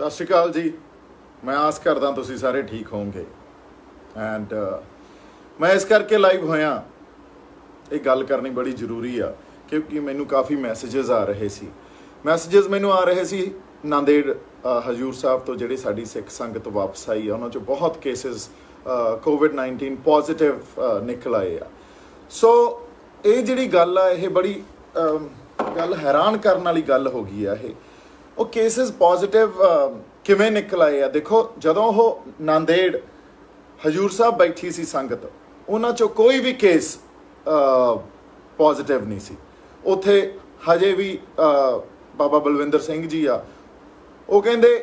सत श्री अकाल जी। मैं आस करदा तुसीं सारे ठीक होंगे एंड मैं इस करके लाइव होया, ये गल करनी बड़ी जरूरी आ क्योंकि मैनू काफ़ी मैसेजेस आ रहे सी। मैसेजेस मैनू आ रहे सी नांदेड़ हजूर साहब तो जिहड़ी साडी सिख संगत वापस आई है, उन्होंने बहुत केसिस कोविड-19 पॉजिटिव निकल आए आ। सो ये जिहड़ी गल आ, ये बड़ी गल हैरान करने वाली गल हो गई है। वो केसिस पॉजिटिव किवें निकल आए आ? देखो, जदों वो नांदेड़ हजूर साहब बैठी सी संगत, उन्हां चों कोई भी केस पॉजिटिव नहीं सी। उत्थे हजे भी बाबा बलविंदर सिंह जी आ, वो कहंदे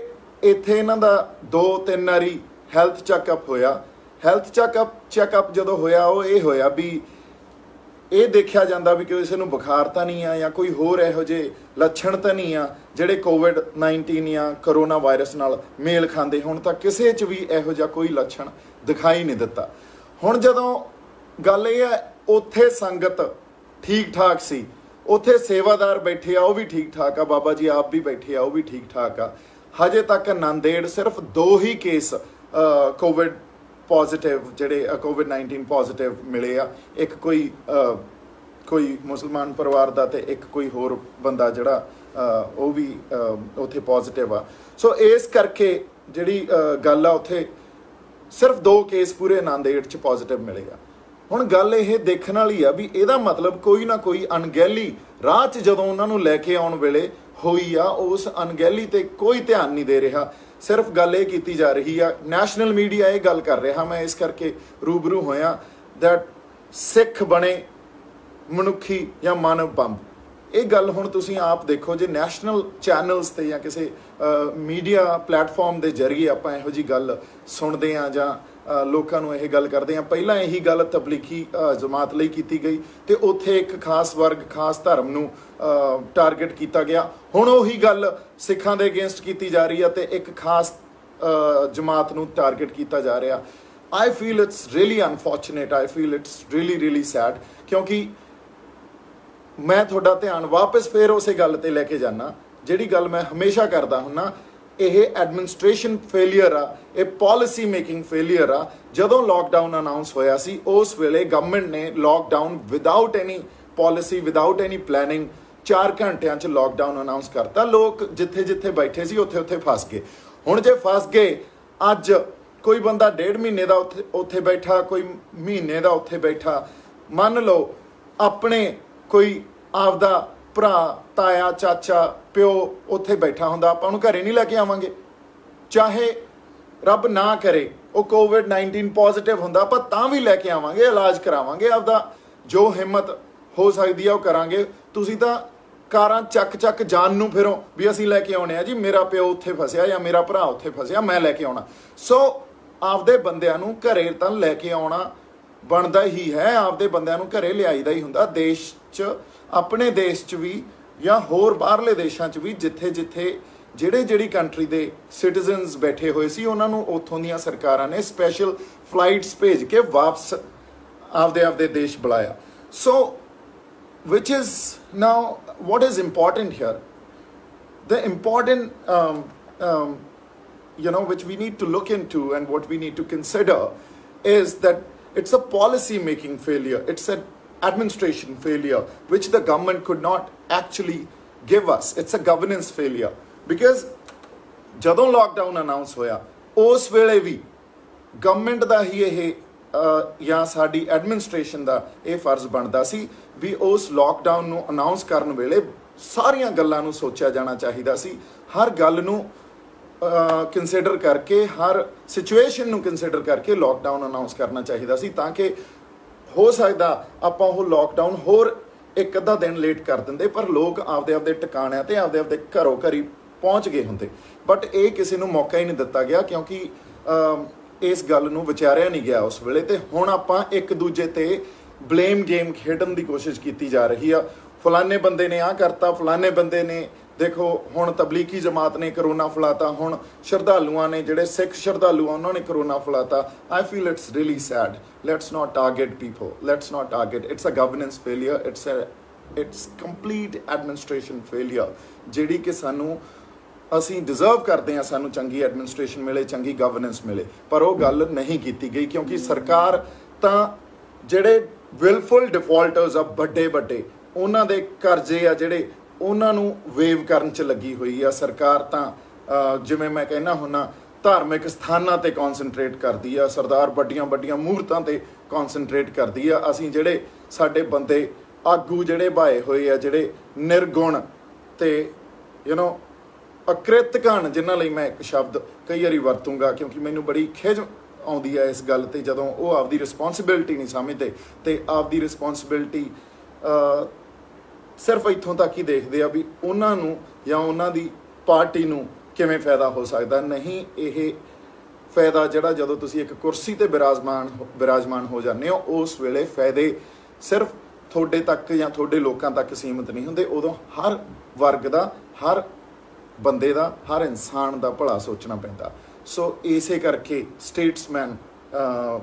इत्थे इन्हां दा 2-3 वारी हैल्थ चैकअप होया। हैल्थ चैकअप जदों होया, वो ये होया भी ये देखा जाता भी किसी को बुखार तो नहीं आ या कोई होर इहो जे लक्षण तो नहीं आ जिहड़े कोविड-19 या करोना वायरस नाल मेल खांदे होण, तां किसे च भी इहो जिहा कोई लक्षण दिखाई नहीं दिता। हुण जदों गल ये है, उत्थे संगत ठीक ठाक सी, उत्थे सेवादार बैठे आ, वो भी ठीक ठाक आ, बाबा जी आप भी बैठे आ, वो भी ठीक ठाक आ। हजे तक नांदेड़ सिर्फ 2 ही केस कोविड पॉजिटिव जिहड़े कोविड-19 पॉजिटिव मिले आ। एक कोई मुसलमान परिवार दा ते एक कोई होर बंदा जिहड़ा वो भी उत्थे पॉजिटिव आ। सो इस करके जिहड़ी गल आ, उत्थे सिर्फ 2 केस पूरे नांदेड़ च पॉजिटिव मिले आ। हुण गल ये देखण वाली आ भी इहदा मतलब कोई ना कोई अणगहली राह च जदों उन्हां नूं लैके आउण वेले होई आ, उस अणगहली ते कोई ध्यान नहीं दे रहा। सिर्फ गल ये की जा रही है, नैशनल मीडिया ये गल कर रहा, मैं इस करके रूबरू होया दैट सिख बने मनुखी या मानव बंब। ये गल हुण तुसीं आप देखो, जे नैशनल चैनल्स ते या किसी मीडिया प्लेटफॉर्म के जरिए आपां इहो जी गल सुणदे आ जां लोकां नूं यह गल करदे आ। पहिलां यही गल तबलीगी जमात लई कीती गई ते उत्थे एक खास वर्ग खास धर्म नूं टारगेट किया गया। हुण उही गल सिखां दे अगेंस्ट की जा रही है ते एक खास जमात नूं टारगेट किया जा रहा। I feel it's really unfortunate, I feel it's really sad, क्योंकि मैं तुहाडा ध्यान वापस फिर उस गल ते लैके जाना जिहड़ी गल मैं हमेशा करदा हुन्ना। ये एडमिनिस्ट्रेशन फेलियर आ, ये पॉलिसी मेकिंग फेलियर आ। जदों लॉकडाउन अनाउंस होया सी, उस वेले गवर्नमेंट ने lockdown without any policy without any planning 4 घंटिਆਂ ਚ लॉकडाउन अनाउंस करता। लोग जिथे जिथे बैठे सी उत्थे उत्थे फस गए। हुण जे फस गए, अज कोई बंदा 1.5 महीने का उत्थे बैठा, कोई महीने का उत्थे बैठा, मान लो अपने कोई आपदा भरा ताया चाचा प्यो उत्थे बैठा हुंदा, आपां नूं घरे नहीं लैके आवांगे। चाहे रब ना करे वो कोविड-19 पॉजिटिव हुंदा, आपां तां भी लैके आवांगे, इलाज करावांगे, आपदा जो हिम्मत हो सकती है वो करांगे। तुसीं तां कारां चक जान नूं फिरों भी असीं लैके आउणे आ जी, मेरा प्यो उत्थे फसिया या मेरा भरा उत्थे फसिया, मैं लैके आउणा। सो आपदे बंदिआं नूं घरे तां लैके आउणा बनदा ही है, आपदे बंदिआं नूं घरे लिआईदा ही हुंदा। देश च, अपने देश च भी या होर बाहरले देशां च भी जिथे जिथे ਜਿਹੜੀ कंट्री के सिटीजनस बैठे हुए सी, उन्हां नूं उत्थों दीआं सरकारां ने स्पैशल फ्लाइट्स भेज के वापस आपदे देश बुलाया। सो which is now what is important here, the important which we need to look into and what we need to consider is that it's a policy making failure, it's an administration failure which the government could not actually give us. It's a governance failure because जदों lockdown announce होया उस वेले भी government का ही ये या साडी administration का यह फर्ज बनता सी भी उस लॉकडाउन नूं अनाउंस करन वेले सारियां गल्लां नूं सोचा जाना चाहिदा सी। हर गल नूं कंसीडर करके, हर सिचुएशन नूं कंसीडर करके लॉकडाउन अनाउंस करना चाहिदा सी, ताकि हो सकदा आपां वो लॉकडाउन होर 1-2 दिन लेट कर दिंदे, पर लोग आपदे टिकाणिਆਂ ते आपदे घरों घरी पहुँच गए हुंदे। बट ये किसी नूं मौका ही नहीं दिता गया क्योंकि इस गल नूं विचारिया नहीं गया उस वेले। ते हुण आपां एक दूजे ते ब्लेम गेम खेडन की कोशिश की जा रही है। फलाने बंदे ने आ करता, फलाने बंदे ने देखो हुण तबलीगी जमात ने करोना फैलाता, हुण श्रद्धालुआं ने जिहड़े सिख श्रद्धालु आ उन्होंने करोना फैलाता। I feel it's really sad. Let's not target people, let's not target, it's a governance failure, it's complete administration failure जिहड़ी कि सानू ਅਸੀਂ ਡਿਜ਼ਰਵ ਕਰਦੇ ਹਾਂ ਸਾਨੂੰ ਚੰਗੀ ਐਡਮਿਨਿਸਟ੍ਰੇਸ਼ਨ ਮਿਲੇ, ਚੰਗੀ ਗਵਰਨੈਂਸ ਮਿਲੇ, ਪਰ ਉਹ ਗੱਲ ਨਹੀਂ ਕੀਤੀ ਗਈ ਕਿਉਂਕਿ ਸਰਕਾਰ ਤਾਂ ਜਿਹੜੇ ਵਿਲਫੁਲ ਡਿਫਾਲਟਰਸ ਆ ਵੱਡੇ ਵੱਡੇ ਉਹਨਾਂ ਦੇ ਕਰਜ਼ੇ ਆ ਜਿਹੜੇ ਉਹਨਾਂ ਨੂੰ ਵੇਵ ਕਰਨ 'ਚ ਲੱਗੀ ਹੋਈ ਆ ਸਰਕਾਰ। ਤਾਂ ਜਿਵੇਂ ਮੈਂ ਕਹਿੰਦਾ ਹੁੰਦਾ ਧਾਰਮਿਕ ਸਥਾਨਾਂ ਤੇ ਕੌਨਸਨਟਰੇਟ ਕਰਦੀ ਆ ਸਰਦਾਰ, ਵੱਡੀਆਂ ਵੱਡੀਆਂ ਮੂਰਤਾਂ ਤੇ ਕੌਨਸਨਟਰੇਟ ਕਰਦੀ ਆ। ਅਸੀਂ ਜਿਹੜੇ ਸਾਡੇ ਬੰਦੇ ਆਗੂ ਜਿਹੜੇ ਭਾਏ ਹੋਏ ਆ, ਜਿਹੜੇ ਨਿਰਗੁਣ ਤੇ ਅਕ੍ਰਿਤਕਣ, ਜਿਨ੍ਹਾਂ ਲਈ ਮੈਂ ਇੱਕ ਸ਼ਬਦ ਕਈ ਵਾਰੀ ਵਰਤੂੰਗਾ ਕਿਉਂਕਿ ਮੈਨੂੰ ਬੜੀ ਖਿਝ ਆਉਂਦੀ ਹੈ ਇਸ ਗੱਲ ਤੇ ਜਦੋਂ ਉਹ ਆਪਦੀ ਰਿਸਪੌਂਸਿਬਿਲਿਟੀ ਨਹੀਂ ਸਮਝਦੇ ਤੇ ਆਪਦੀ ਰਿਸਪੌਂਸਿਬਿਲਿਟੀ ਸਿਰਫ ਇੱਥੋਂ ਤੱਕ ਹੀ ਦੇਖਦੇ ਆ ਵੀ ਉਹਨਾਂ ਨੂੰ ਜਾਂ ਉਹਨਾਂ ਦੀ ਪਾਰਟੀ ਨੂੰ ਕਿਵੇਂ ਫਾਇਦਾ ਹੋ ਸਕਦਾ। ਨਹੀਂ, ਇਹ ਫਾਇਦਾ ਜਿਹੜਾ ਜਦੋਂ ਤੁਸੀਂ ਇੱਕ ਕੁਰਸੀ ਤੇ ਬਿਰਾਜਮਾਨ ਹੋ ਜਾਂਦੇ ਹੋ ਉਸ ਵੇਲੇ ਫਾਇਦੇ ਸਿਰਫ ਤੁਹਾਡੇ ਤੱਕ ਜਾਂ ਤੁਹਾਡੇ ਲੋਕਾਂ ਤੱਕ ਸੀਮਿਤ ਨਹੀਂ ਹੁੰਦੇ। ਉਦੋਂ ਹਰ ਵਰਗ ਦਾ, ਹਰ ਬੰਦੇ ਦਾ, ਹਰ ਇਨਸਾਨ ਦਾ ਭਲਾ ਸੋਚਣਾ ਪੈਂਦਾ। ਸੋ ਇਸੇ ਕਰਕੇ ਸਟੇਟਸਮੈਨ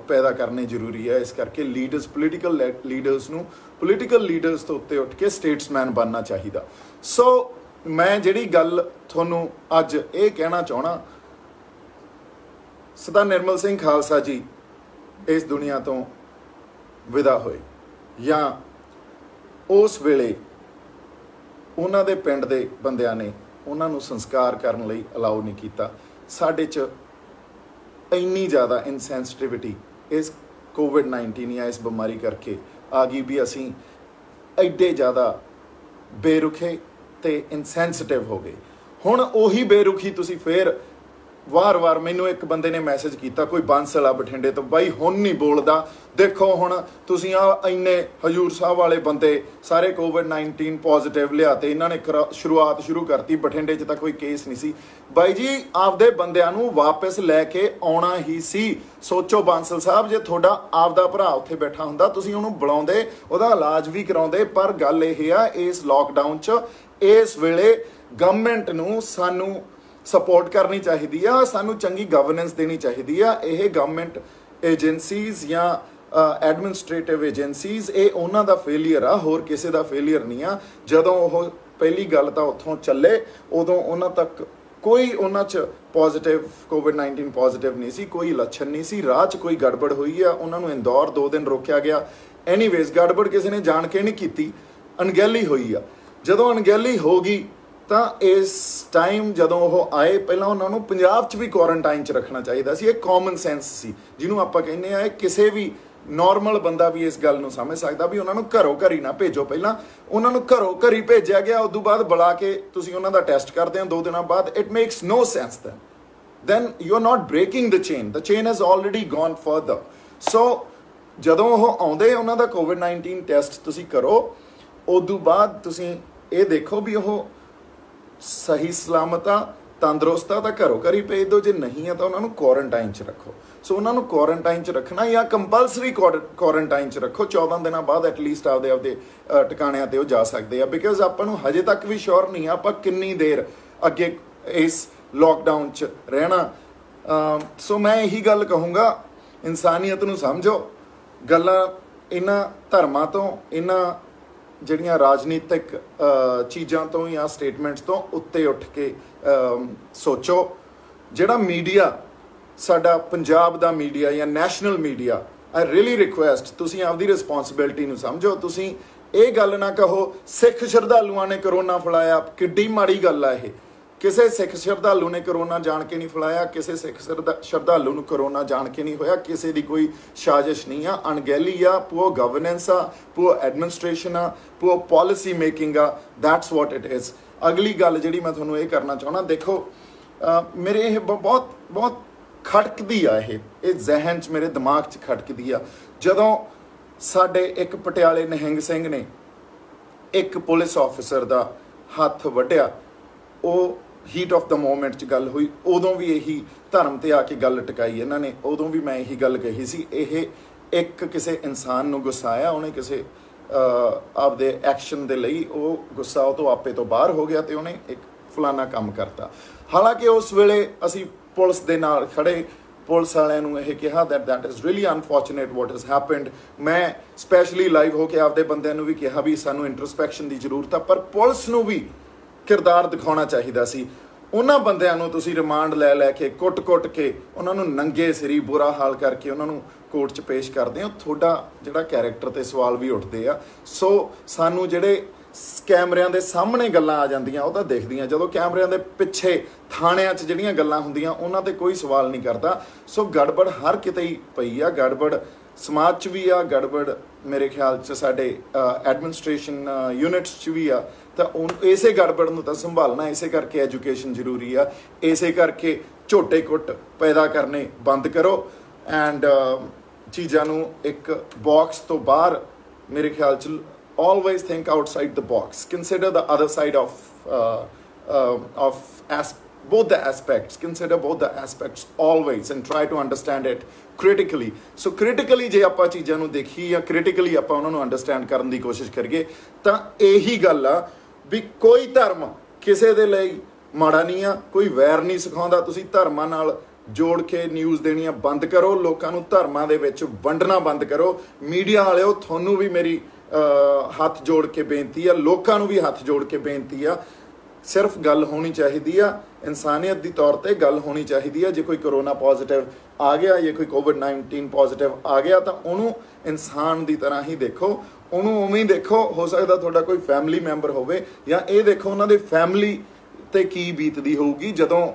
ਪੈਦਾ ਕਰਨੇ ਜ਼ਰੂਰੀ ਹੈ। ਇਸ ਕਰਕੇ ਲੀਡਰਸ, ਪੋਲੀਟੀਕਲ ਲੀਡਰਸ ਨੂੰ ਪੋਲੀਟੀਕਲ ਲੀਡਰਸ ਤੋਂ ਉੱਤੇ ਉੱਠ ਕੇ ਸਟੇਟਸਮੈਨ ਬਣਨਾ ਚਾਹੀਦਾ। ਸੋ ਮੈਂ ਜਿਹੜੀ ਗੱਲ ਤੁਹਾਨੂੰ ਅੱਜ ਇਹ ਕਹਿਣਾ ਚਾਹਣਾ, ਸਰਦਾਰ ਨਿਰਮਲ ਸਿੰਘ ਖਾਲਸਾ ਜੀ ਇਸ ਦੁਨੀਆ ਤੋਂ ਵਿਦਾ ਹੋਏ ਜਾਂ ਉਸ ਵੇਲੇ ਉਹਨਾਂ ਦੇ ਪਿੰਡ ਦੇ ਬੰਦਿਆਂ ਨੇ ਉਹਨਾਂ ਨੂੰ ਸੰਸਕਾਰ ਕਰਨ ਲਈ ਅਲਾਉ ਨਹੀਂ ਕੀਤਾ। ਸਾਡੇ 'ਚ ਇੰਨੀ ਜ਼ਿਆਦਾ ਇਨਸੈਂਸਿਟਿਵਿਟੀ ਇਸ ਕੋਵਿਡ-19 ਜਾਂ ਇਸ ਬਿਮਾਰੀ ਕਰਕੇ ਆ ਗਈ ਵੀ ਅਸੀਂ ਐਡੇ ਜ਼ਿਆਦਾ ਬੇਰੁਖੇ ਤੇ ਇਨਸੈਂਸਿਟਿਵ ਹੋ ਗਏ। ਹੁਣ ਉਹੀ ਬੇਰੁਖੀ ਤੁਸੀਂ ਫੇਰ ਵਾਰ-ਵਾਰ, ਮੈਨੂੰ ਇੱਕ ਬੰਦੇ ਨੇ ਮੈਸੇਜ ਕੀਤਾ, ਕੋਈ ਬਾਂਸਲ ਆ ਬਠਿੰਡੇ ਤੋਂ, ਬਾਈ ਹੁਣ ਨਹੀਂ ਬੋਲਦਾ, ਦੇਖੋ ਹੁਣ ਤੁਸੀਂ ਆ ਇੰਨੇ ਹਜੂਰ ਸਾਹਿਬ ਵਾਲੇ ਬੰਦੇ ਸਾਰੇ ਕੋਵਿਡ-19 ਪੋਜ਼ਿਟਿਵ ਲਿਆਤੇ, ਇਹਨਾਂ ਨੇ ਸ਼ੁਰੂਆਤ ਸ਼ੁਰੂ ਕਰਤੀ, ਬਠਿੰਡੇ 'ਚ ਤਾਂ ਕੋਈ ਕੇਸ ਨਹੀਂ ਸੀ। ਬਾਈ ਜੀ ਆਪਦੇ ਬੰਦਿਆਂ ਨੂੰ ਵਾਪਸ ਲੈ ਕੇ ਆਉਣਾ ਹੀ ਸੀ। ਸੋਚੋ ਬਾਂਸਲ ਸਾਹਿਬ, ਜੇ ਤੁਹਾਡਾ ਆਪਦਾ ਭਰਾ ਉੱਥੇ ਬੈਠਾ ਹੁੰਦਾ ਤੁਸੀਂ ਉਹਨੂੰ ਬੁਲਾਉਂਦੇ, ਉਹਦਾ ਇਲਾਜ ਵੀ ਕਰਾਉਂਦੇ। ਪਰ ਗੱਲ ਇਹ ਆ ਇਸ ਲੋਕਡਾਊਨ 'ਚ ਇਸ ਵੇਲੇ ਗਵਰਨਮੈਂਟ ਨੂੰ ਸਾਨੂੰ ਸਪੋਰਟ ਕਰਨੀ ਚਾਹੀਦੀ ਆ, ਸਾਨੂੰ ਚੰਗੀ ਗਵਰਨੈਂਸ ਦੇਣੀ ਚਾਹੀਦੀ ਆ। ਇਹ ਗਵਰਨਮੈਂਟ ਏਜੰਸੀਜ਼ ਜਾਂ ਐਡਮਿਨਿਸਟ੍ਰੇਟਿਵ ਏਜੰਸੀਜ਼, ਇਹ ਉਹਨਾਂ ਦਾ ਫੇਲੀਅਰ ਆ, ਹੋਰ ਕਿਸੇ ਦਾ ਫੇਲੀਅਰ ਨਹੀਂ ਆ। ਜਦੋਂ ਉਹ ਪਹਿਲੀ ਗੱਲ ਤਾਂ ਉੱਥੋਂ ਚੱਲੇ ਉਦੋਂ ਉਹਨਾਂ ਤੱਕ ਕੋਈ ਉਹਨਾਂ 'ਚ ਪੋਜ਼ਿਟਿਵ ਕੋਵਿਡ-19 ਪੋਜ਼ਿਟਿਵ ਨਹੀਂ ਸੀ, ਕੋਈ ਲੱਛਣ ਨਹੀਂ ਸੀ। ਰਾਹ 'ਚ ਕੋਈ ਗੜਬੜ ਹੋਈ ਆ, ਉਹਨਾਂ ਨੂੰ ਇੰਦੌਰ 2 ਦਿਨ ਰੋਕਿਆ ਗਿਆ। ਐਨੀਵੇਜ਼ ਗੜਬੜ ਕਿਸੇ ਨੇ ਜਾਣ ਕੇ ਨਹੀਂ ਕੀਤੀ, ਅਣਗਹਿਲੀ ਹੋਈ ਆ। ਜਦੋਂ ਅਣਗਹਿਲੀ ਹੋ ਗਈ ਤਾਂ ਇਸ ਟਾਈਮ ਜਦੋਂ ਉਹ ਆਏ, ਪਹਿਲਾਂ ਉਹਨਾਂ ਨੂੰ ਪੰਜਾਬ 'ਚ ਵੀ ਕੁਆਰੰਟਾਈਨ 'ਚ ਰੱਖਣਾ ਚਾਹੀਦਾ ਸੀ। ਇਹ ਕਾਮਨ ਸੈਂਸ ਸੀ ਜਿਹਨੂੰ ਆਪਾਂ ਕਹਿੰਦੇ ਆ। ਇਹ ਕਿਸੇ ਵੀ ਨਾਰਮਲ ਬੰਦਾ ਵੀ ਇਸ ਗੱਲ ਨੂੰ ਸਮਝ ਸਕਦਾ ਵੀ ਉਹਨਾਂ ਨੂੰ ਘਰੋਂ ਘਰੀ ਨਾ ਭੇਜੋ। ਪਹਿਲਾਂ ਉਹਨਾਂ ਨੂੰ ਘਰੋਂ ਘਰੀ ਭੇਜਿਆ ਗਿਆ, ਉਸ ਤੋਂ ਬਾਅਦ ਬੁਲਾ ਕੇ ਤੁਸੀਂ ਉਹਨਾਂ ਦਾ ਟੈਸਟ ਕਰਦੇ ਹੋ 2 ਦਿਨਾਂ ਬਾਅਦ। It makes no sense. then you're not breaking the chain has already gone further। so ਜਦੋਂ ਉਹ ਆਉਂਦੇ ਉਹਨਾਂ ਦਾ ਕੋਵਿਡ-19 ਟੈਸਟ ਤੁਸੀਂ ਕਰੋ, ਉਸ ਤੋਂ ਬਾਅਦ ਤੁਸੀਂ ਇਹ ਦੇਖੋ ਵੀ ਉਹ ਸਹੀ ਸਲਾਮਤ ਆ, ਤੰਦਰੁਸਤ ਆ ਤਾਂ ਘਰੋਂ ਘਰੀ ਭੇਜ ਦਿਓ, ਜੇ ਨਹੀਂ ਆ ਤਾਂ ਉਹਨਾਂ ਨੂੰ ਕੁਆਰੰਟਾਈਨ 'ਚ ਰੱਖੋ। ਸੋ ਉਹਨਾਂ ਨੂੰ ਕੁਆਰੰਟਾਈਨ 'ਚ ਰੱਖਣਾ ਜਾਂ ਕੰਪਲਸਰੀ ਕੁਆਰੰਟਾਈਨ 'ਚ ਰੱਖੋ। 14 ਦਿਨਾਂ ਬਾਅਦ ਐਟਲੀਸਟ ਆਪਦੇ ਟਿਕਾਣਿਆਂ ਤੇ ਉਹ ਜਾ ਸਕਦੇ ਆ। ਬਿਕਾਜ਼ ਆਪਾਂ ਨੂੰ ਹਜੇ ਤੱਕ ਵੀ ਸ਼ੋਰ ਨਹੀਂ ਆ ਆਪਾਂ ਕਿੰਨੀ ਦੇਰ ਅੱਗੇ ਇਸ ਲੋਕਡਾਊਨ 'ਚ ਰਹਿਣਾ। ਸੋ ਮੈਂ ਇਹੀ ਗੱਲ ਕਹੂੰਗਾ, ਇਨਸਾਨੀਅਤ ਨੂੰ ਸਮਝੋ। ਗੱਲਾਂ ਇਹਨਾਂ ਧਰਮਾਂ ਤੋਂ, ਇਹਨਾਂ ਜਿਹੜੀਆਂ ਰਾਜਨੀਤਿਕ ਚੀਜ਼ਾਂ ਤੋਂ ਜਾਂ ਸਟੇਟਮੈਂਟਸ ਤੋਂ ਉੱਤੇ ਉੱਠ ਕੇ ਸੋਚੋ। ਜਿਹੜਾ ਮੀਡੀਆ ਸਾਡਾ ਪੰਜਾਬ ਦਾ ਮੀਡੀਆ ਜਾਂ national media, I really request ਤੁਸੀਂ ਆਪਦੀ ਰਿਸਪੌਂਸਿਬਿਲਿਟੀ ਨੂੰ ਸਮਝੋ। ਤੁਸੀਂ ਇਹ ਗੱਲ ਨਾ ਕਹੋ ਸਿੱਖ ਸ਼ਰਧਾਲੂਆਂ ਨੇ ਕਰੋਨਾ ਫੈਲਾਇਆ, ਕਿੱਡੀ ਮਾੜੀ ਗੱਲ ਆ ਇਹ। ਕਿਸੇ ਸਿੱਖ ਸ਼ਰਧਾਲੂ ਨੇ ਕਰੋਨਾ ਜਾਣ ਕੇ ਨਹੀਂ ਫੈਲਾਇਆ, ਕਿਸੇ ਸਿੱਖ ਸ਼ਰਧਾਲੂ ਨੂੰ ਕਰੋਨਾ ਜਾਣ ਕੇ ਨਹੀਂ ਹੋਇਆ। ਕਿਸੇ ਦੀ ਕੋਈ ਸਾਜ਼ਿਸ਼ ਨਹੀਂ ਆ, ਅਣਗਹਿਲੀ ਆ, ਪੂਅਰ ਗਵਰਨੈਂਸ ਆ, ਪੂਅਰ ਐਡਮਿਨਿਸਟ੍ਰੇਸ਼ਨ ਆ, ਪੂਅਰ ਪਾਲਿਸੀ ਮੇਕਿੰਗ ਆ। That's what it is. ਅਗਲੀ ਗੱਲ ਜਿਹੜੀ ਮੈਂ ਤੁਹਾਨੂੰ ਇਹ ਕਰਨਾ ਚਾਹੁੰਦਾ, ਦੇਖੋ ਮੇਰੇ ਇਹ ਬਹੁਤ ਖਟਕਦੀ ਆ, ਇਹ ਜ਼ਹਿਨ 'ਚ ਮੇਰੇ ਦਿਮਾਗ 'ਚ ਖਟਕਦੀ ਆ। ਜਦੋਂ ਸਾਡੇ ਇੱਕ ਪਟਿਆਲੇ ਨਿਹੰਗ ਸਿੰਘ ਨੇ ਇੱਕ ਪੁਲਿਸ ਆਫਿਸਰ ਦਾ ਹੱਥ ਵੱਢਿਆ, ਉਹ ਹੀਟ ਆਫ ਦਾ ਮੋਮੈਂਟ 'ਚ ਗੱਲ ਹੋਈ, ਉਦੋਂ ਵੀ ਇਹੀ ਧਰਮ ਤੇ ਆ ਕੇ ਗੱਲ ਟਿਕਾਈ ਇਹਨਾਂ ਨੇ। ਉਦੋਂ ਵੀ ਮੈਂ ਇਹੀ ਗੱਲ ਕਹੀ ਸੀ, ਇਹ ਇੱਕ ਕਿਸੇ ਇਨਸਾਨ ਨੂੰ ਗੁੱਸਾਇਆ, ਉਹਨੇ ਕਿਸੇ ਆਪਦੇ ਐਕਸ਼ਨ ਦੇ ਲਈ ਉਹ ਗੁੱਸਾ ਉਹ ਤੋਂ ਆਪੇ ਤੋਂ ਬਾਹਰ ਹੋ ਗਿਆ ਤੇ ਉਹਨੇ ਇੱਕ ਫਲਾਨਾ ਕੰਮ ਕਰਤਾ। ਹਾਲਾਂਕਿ ਉਸ ਵੇਲੇ ਅਸੀਂ ਪੁਲਿਸ ਦੇ ਨਾਲ ਖੜੇ, ਪੁਲਿਸ ਵਾਲਿਆਂ ਨੂੰ ਇਹ ਕਿਹਾ that is really unfortunate what has happened। ਮੈਂ ਸਪੈਸ਼ਲੀ ਲਾਈਵ ਹੋ ਕੇ ਆਪਦੇ ਬੰਦਿਆਂ ਨੂੰ ਵੀ ਕਿਹਾ ਵੀ ਸਾਨੂੰ ਇੰਟਰਸਪੈਕਸ਼ਨ ਦੀ ਜ਼ਰੂਰਤ ਆ, ਪਰ ਪੁਲਿਸ ਨੂੰ ਵੀ ਕਿਰਦਾਰ ਦਿਖਾਉਣਾ ਚਾਹੀਦਾ ਸੀ। ਉਹਨਾਂ ਬੰਦਿਆਂ ਨੂੰ ਤੁਸੀਂ ਰਿਮਾਂਡ ਲੈ ਲੈ ਕੇ ਕੁੱਟ ਕੇ ਉਹਨਾਂ ਨੂੰ ਨੰਗੇ ਸਿਰੀ ਬੁਰਾ ਹਾਲ ਕਰਕੇ ਉਹਨਾਂ ਨੂੰ ਕੋਰਟ 'ਚ ਪੇਸ਼ ਕਰਦੇ ਹੋ, ਤੁਹਾਡਾ ਜਿਹੜਾ ਕੈਰੈਕਟਰ ਤੇ ਸਵਾਲ ਵੀ ਉੱਠਦੇ ਆ। ਸੋ ਸਾਨੂੰ ਜਿਹੜੇ ਕੈਮਰਿਆਂ ਦੇ ਸਾਹਮਣੇ ਗੱਲਾਂ ਆ ਜਾਂਦੀਆਂ ਉਹ ਤਾਂ ਦਿਖਦੀਆਂ, ਜਦੋਂ ਕੈਮਰਿਆਂ ਦੇ ਪਿੱਛੇ ਥਾਣਿਆਂ 'ਚ ਜਿਹੜੀਆਂ ਗੱਲਾਂ ਹੁੰਦੀਆਂ ਉਹਨਾਂ ਤੇ ਕੋਈ ਸਵਾਲ ਨਹੀਂ ਕਰਦਾ। ਸੋ ਗੜਬੜ ਹਰ ਕਿਤੇ ਹੀ ਪਈ ਆ, ਗੜਬੜ ਸਮਾਜ 'ਚ ਵੀ ਆ, ਗੜਬੜ ਮੇਰੇ ਖਿਆਲ 'ਚ ਸਾਡੇ ਐਡਮਿਨਿਸਟ੍ਰੇਸ਼ਨ ਯੂਨਿਟਸ 'ਚ ਵੀ ਆ। ਤਾਂ ਇਸੇ ਗੜਬੜ ਨੂੰ ਤਾਂ ਸੰਭਾਲਣਾ, ਇਸੇ ਕਰਕੇ ਐਜੂਕੇਸ਼ਨ ਜ਼ਰੂਰੀ ਆ, ਇਸੇ ਕਰਕੇ ਝੋਟੇ ਕੁੱਟ ਪੈਦਾ ਕਰਨੇ ਬੰਦ ਕਰੋ ਐਂਡ ਚੀਜ਼ਾਂ ਨੂੰ ਇੱਕ ਬਾਕਸ ਤੋਂ ਬਾਹਰ ਮੇਰੇ ਖਿਆਲ 'ਚ always think outside the box, consider the other side of both the aspects, consider both the aspects always and try to understand it critically. So critically ਜੇ ਆਪਾਂ ਚੀਜ਼ਾਂ ਨੂੰ ਦੇਖੀ ਜਾਂ critically ਆਪਾਂ ਉਹਨਾਂ ਨੂੰ ਅੰਡਰਸਟੈਂਡ ਕਰਨ ਦੀ ਕੋਸ਼ਿਸ਼ ਕਰੀਏ ਤਾਂ ਇਹੀ ਗੱਲ ਆ ਵੀ ਕੋਈ ਧਰਮ ਕਿਸੇ ਦੇ ਲਈ ਮਾੜਾ ਨਹੀਂ ਆ, ਕੋਈ ਵੈਰ ਨਹੀਂ ਸਿਖਾਉਂਦਾ। ਤੁਸੀਂ ਧਰਮਾਂ ਨਾਲ ਜੋੜ ਕੇ ਨਿਊਜ਼ ਦੇਣੀਆਂ ਬੰਦ ਕਰੋ, ਲੋਕਾਂ ਨੂੰ ਧਰਮਾਂ ਦੇ ਵਿੱਚ ਵੰਡਣਾ ਬੰਦ ਕਰੋ। ਮੀਡੀਆ ਵਾਲਿਓ ਤੁਹਾਨੂੰ ਵੀ ਮੇਰੀ ਹੱਥ ਜੋੜ ਕੇ ਬੇਨਤੀ ਆ, ਲੋਕਾਂ ਨੂੰ ਵੀ ਹੱਥ ਜੋੜ ਕੇ ਬੇਨਤੀ ਆ, ਸਿਰਫ ਗੱਲ ਹੋਣੀ ਚਾਹੀਦੀ ਆ ਇਨਸਾਨੀਅਤ ਦੀ ਤੌਰ ਤੇ ਗੱਲ ਹੋਣੀ ਚਾਹੀਦੀ ਆ। ਜੇ ਕੋਈ ਕਰੋਨਾ ਪੋਜ਼ਿਟਿਵ ਆ ਗਿਆ, ਜੇ ਕੋਈ COVID-19 ਪੋਜ਼ਿਟਿਵ ਆ ਗਿਆ ਤਾਂ ਉਹਨੂੰ ਇਨਸਾਨ ਦੀ ਤਰ੍ਹਾਂ ਹੀ ਦੇਖੋ, ਉਹਨੂੰ ਉਵੇਂ ਹੀ ਦੇਖੋ। ਹੋ ਸਕਦਾ ਤੁਹਾਡਾ ਕੋਈ ਫੈਮਿਲੀ ਮੈਂਬਰ ਹੋਵੇ, ਜਾਂ ਇਹ ਦੇਖੋ ਉਹਨਾਂ ਦੇ ਫੈਮਿਲੀ ਤੇ ਕੀ ਬੀਤਦੀ ਹੋਊਗੀ ਜਦੋਂ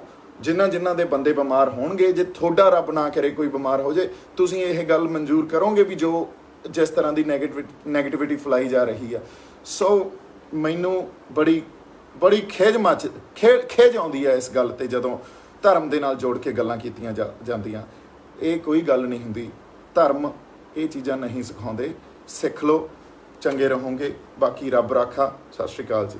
ਜਿਨ੍ਹਾਂ ਦੇ ਬੰਦੇ ਬਿਮਾਰ ਹੋਣਗੇ। ਜੇ ਤੁਹਾਡਾ ਰੱਬ ਨਾ ਕਰੇ ਕੋਈ ਬਿਮਾਰ ਹੋ ਜੇ, ਤੁਸੀਂ ਇਹ ਗੱਲ ਮਨਜ਼ੂਰ ਕਰੋਗੇ ਵੀ ਜੋ ਜਿਸ ਤਰ੍ਹਾਂ ਦੀ ਨੈਗੇਟਿਵਿਟੀ ਫੈਲਾਈ ਜਾ ਰਹੀ ਆ। ਸੋ ਮੈਨੂੰ ਬੜੀ ਖੇਜ ਆਉਂਦੀ ਹੈ ਇਸ ਗੱਲ ਤੇ ਜਦੋਂ ਧਰਮ ਦੇ ਨਾਲ ਜੋੜ ਕੇ ਗੱਲਾਂ ਕੀਤੀਆਂ ਜਾਂਦੀਆਂ। ਇਹ ਕੋਈ ਗੱਲ ਨਹੀਂ ਹੁੰਦੀ, ਧਰਮ ਇਹ ਚੀਜ਼ਾਂ ਨਹੀਂ ਸਿਖਾਉਂਦੇ। ਸਿੱਖ ਲਓ, ਚੰਗੇ ਰਹੋਗੇ। ਬਾਕੀ ਰੱਬ ਰਾਖਾ। ਸਤਿ ਸ਼੍ਰੀ ਅਕਾਲ ਜੀ।